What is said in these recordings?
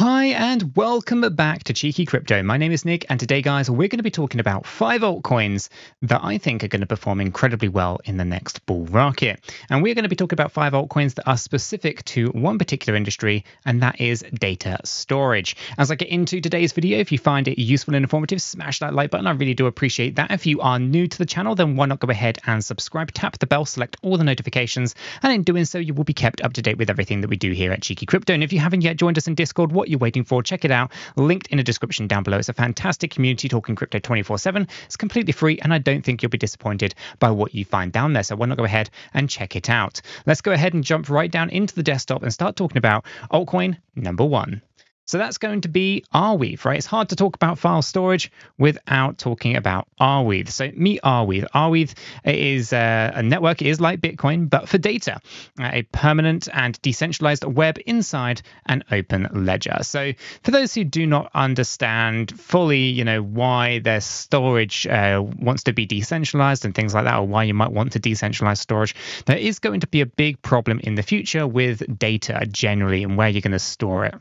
Hi and welcome back to Cheeky Crypto. My name is Nick, and today, guys, we're going to be talking about 5 altcoins that I think are going to perform incredibly well in the next bull market. And we're going to be talking about 5 altcoins that are specific to one particular industry, and that is data storage. As I get into today's video, if you find it useful and informative, smash that like button. I really do appreciate that. If you are new to the channel, then why not go ahead and subscribe, tap the bell, select all the notifications, and in doing so, you will be kept up to date with everything that we do here at Cheeky Crypto. And if you haven't yet joined us in Discord, what you're waiting for, check it out, linked in the description down below. It's a fantastic community talking crypto 24/7. It's completely free, and I don't think you'll be disappointed by what you find down there, so why not go ahead and check it out. Let's go ahead and jump right down into the desktop and start talking about altcoin number 1. So that's going to be 𝗕𝗪𝗡, right? It's hard to talk about file storage without talking about 𝗕𝗪𝗡. So meet 𝗕𝗪𝗡. 𝗕𝗪𝗡 is a network. It is like Bitcoin, but for data, a permanent and decentralized web inside an open ledger. So for those who do not understand fully, why their storage wants to be decentralized and things like that, or why you might want to decentralize storage, there is going to be a big problem in the future with data generally and where you're going to store it.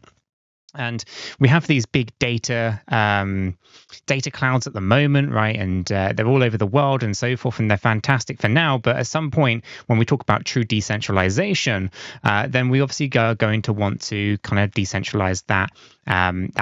And we have these big data clouds at the moment, right? And they're all over the world and so forth, and they're fantastic for now. But at some point, when we talk about true decentralization, then we obviously are going to want to kind of decentralize that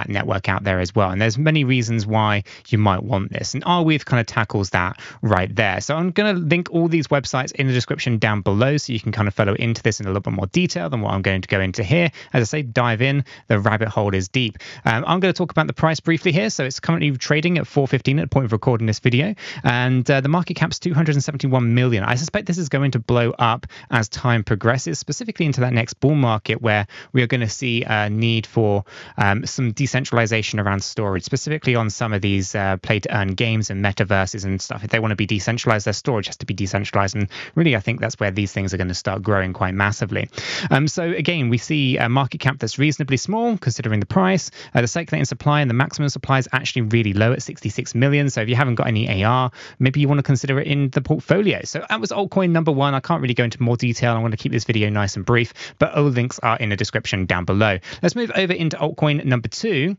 network out there as well. And there's many reasons why you might want this. And 𝗕𝗪𝗡 kind of tackles that right there. So I'm going to link all these websites in the description down below so you can kind of follow into this in a little bit more detail than what I'm going to go into here. As I say, dive in. The rabbit hole is deep. I'm going to talk about the price briefly here. So it's currently trading at 4.15 at the point of recording this video. And the market cap's 271 million. I suspect this is going to blow up as time progresses, specifically into that next bull market where we are going to see a need for some decentralization around storage, specifically on some of these play-to-earn games and metaverses and stuff. If they want to be decentralized, their storage has to be decentralized. And really, I think that's where these things are going to start growing quite massively. So again, we see a market cap that's reasonably small considering the price. The circulating supply and the maximum supply is actually really low at 66 million. So if you haven't got any AR, maybe you want to consider it in the portfolio. So that was altcoin number 1. I can't really go into more detail. I'm going to keep this video nice and brief, but all links are in the description down below. Let's move over into altcoin number 2.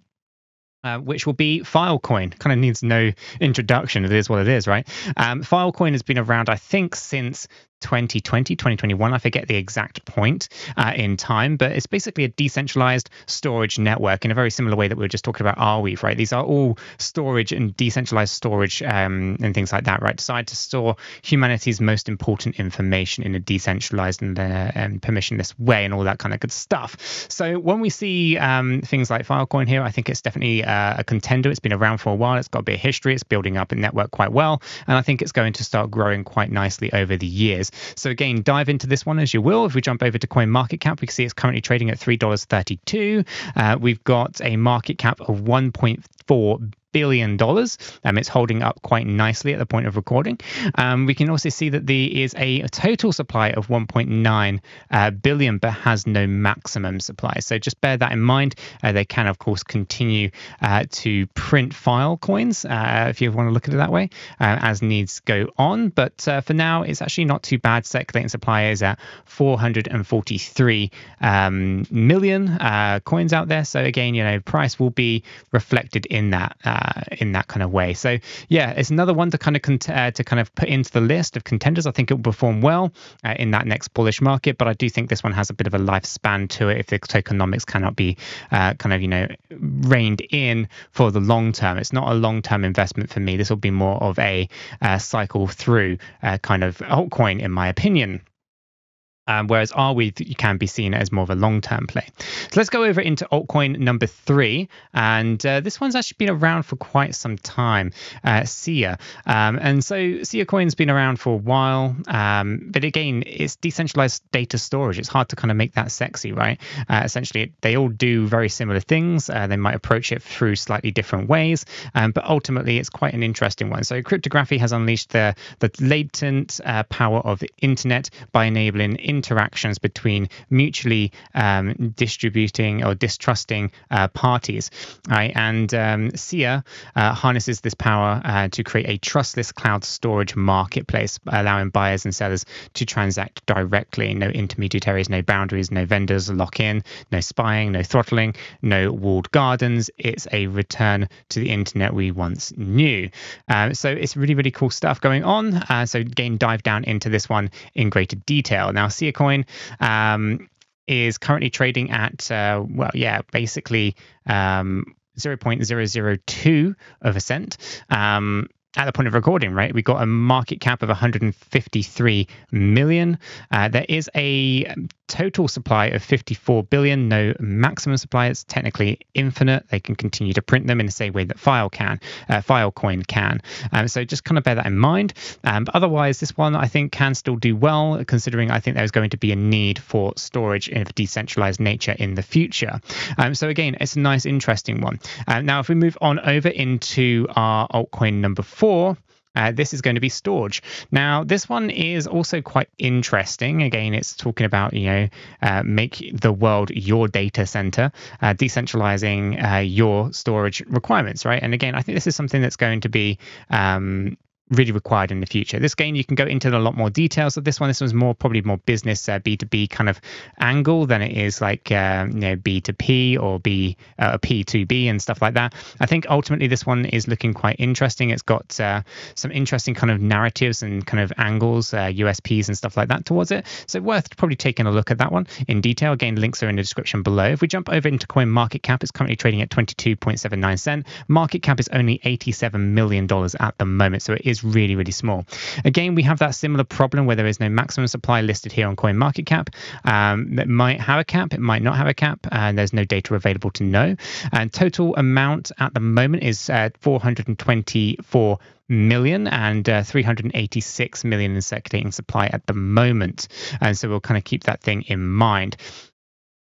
Which will be Filecoin. Kind of needs no introduction. It is what it is, right? Filecoin has been around, I think, since 2020, 2021. I forget the exact point in time, but it's basically a decentralized storage network in a very similar way that we were just talking about 𝗕𝗪𝗡, right? These are all storage and decentralized storage and things like that, right? Designed to store humanity's most important information in a decentralized and permissionless way and all that kind of good stuff. So when we see things like Filecoin here, I think it's definitely a contender. It's been around for a while. It's got a bit of history. It's building up a network quite well, and I think it's going to start growing quite nicely over the years. So again, dive into this one as you will. If we jump over to coin market cap, we can see it's currently trading at $3.32. We've got a market cap of $1.4 billion. It's holding up quite nicely at the point of recording. We can also see that there is a total supply of 1.9 billion, but has no maximum supply. So just bear that in mind. They can, of course, continue to print file coins, if you want to look at it that way, as needs go on. But for now, it's actually not too bad. Circulating supply is at 443 million coins out there. So again, price will be reflected in that kind of way. So yeah, it's another one to kind of put into the list of contenders. I think it will perform well in that next bullish market, but I do think this one has a bit of a lifespan to it if the tokenomics cannot be reined in for the long term. It's not a long-term investment for me. This will be more of a cycle through kind of altcoin, in my opinion. Whereas 𝗕𝗪𝗡 can be seen as more of a long-term play. So let's go over into altcoin number 3. And this one's actually been around for quite some time, 𝗕𝗪. And so 𝗕𝗪 coin's been around for a while. But again, it's decentralized data storage. It's hard to kind of make that sexy, right? Essentially, they all do very similar things. They might approach it through slightly different ways. But ultimately, it's quite an interesting one. So cryptography has unleashed the latent power of the internet by enabling interactions between mutually distributing or distrusting parties, right? And 𝗕𝗘𝗪 harnesses this power to create a trustless cloud storage marketplace, allowing buyers and sellers to transact directly. No intermediaries, no boundaries, no vendors lock-in, no spying, no throttling, no walled gardens. It's a return to the internet we once knew. So it's really, really cool stuff going on. So again, dive down into this one in greater detail. Now, 𝗕𝗘𝗪𝗀 is currently trading at, basically 0.002%. At the point of recording, right, we got a market cap of 153 million. There is a total supply of 54 billion, no maximum supply. It's technically infinite. They can continue to print them in the same way that Filecoin can. So just kind of bear that in mind. But otherwise, this one I think can still do well, considering I think there's going to be a need for storage of decentralized nature in the future. So again, it's a nice, interesting one. Now, if we move on over into our altcoin number 4, this is going to be Storj. Now, this one is also quite interesting. Again, it's talking about, make the world your data center, decentralizing your storage requirements, right? And again, I think this is something that's going to be really required in the future. This game, you can go into a lot more details of this one. This one's probably more business B2B kind of angle than it is like B2P or P2B and stuff like that. I think ultimately this one is looking quite interesting. It's got some interesting kind of narratives and kind of angles, USPs and stuff like that towards it. So worth probably taking a look at that one in detail. Again, links are in the description below. If we jump over into coin market cap, it's currently trading at 22.79 cents. Market cap is only $87 million at the moment, so it is really, really small. Again, we have that similar problem where there is no maximum supply listed here on CoinMarketCap. That might have a cap, it might not have a cap, and there's no data available to know. And total amount at the moment is 424 million and 386 million in circulating supply at the moment. And so we'll kind of keep that thing in mind.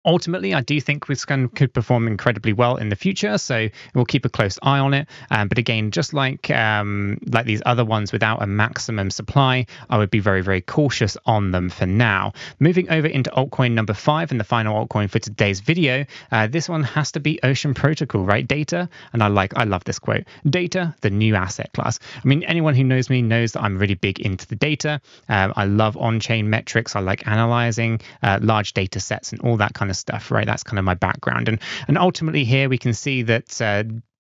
Ultimately, I do think this could perform incredibly well in the future, so we'll keep a close eye on it. But again, just like these other ones without a maximum supply, I would be very, very cautious on them for now. Moving over into altcoin number 5 and the final altcoin for today's video, this one has to be Ocean Protocol, right? Data, and I love this quote: "Data, the new asset class." I mean, anyone who knows me knows that I'm really big into the data. I love on-chain metrics. I like analyzing large data sets and all that kind of stuff, right? That's kind of my background. And ultimately here we can see that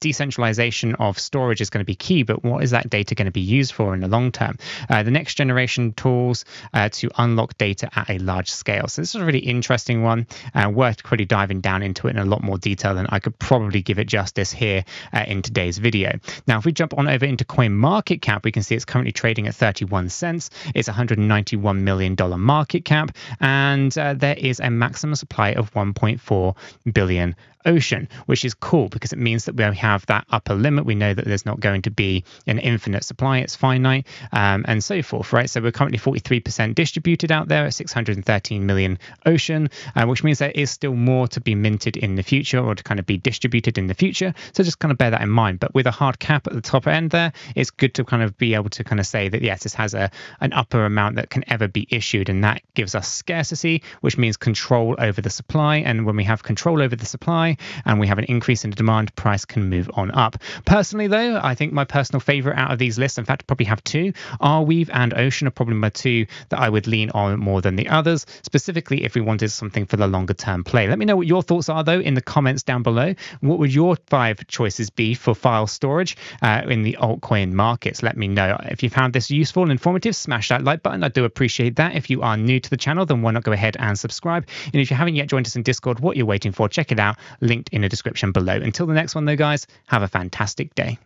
decentralization of storage is going to be key, but what is that data going to be used for in the long term? The next generation tools to unlock data at a large scale. So this is a really interesting one, worth pretty diving down into it in a lot more detail than I could probably give it justice here in today's video. Now, if we jump on over into CoinMarketCap, we can see it's currently trading at 31 cents. It's $191 million market cap, and there is a maximum supply of 1.4 billion Ocean, which is cool because it means that we have that upper limit. We know that there's not going to be an infinite supply, it's finite, and so forth, right? So we're currently 43% distributed out there at 613 million Ocean, which means there is still more to be minted in the future or to kind of be distributed in the future. So just kind of bear that in mind. But with a hard cap at the top end there, it's good to kind of be able to kind of say that, yes, this has an upper amount that can ever be issued, and that gives us scarcity, which means control over the supply. And when we have control over the supply, and we have an increase in the demand, price can move on up. Personally, though, I think my personal favorite out of these lists, in fact, I probably have two, Arweave and Ocean are probably my two that I would lean on more than the others, specifically if we wanted something for the longer term play. Let me know what your thoughts are, though, in the comments down below. What would your 5 choices be for file storage in the altcoin markets? Let me know. If you found this useful and informative, smash that like button. I do appreciate that. If you are new to the channel, then why not go ahead and subscribe? And if you haven't yet joined us in Discord, what you're waiting for, check it out, linked in the description below. Until the next one, though, guys, have a fantastic day.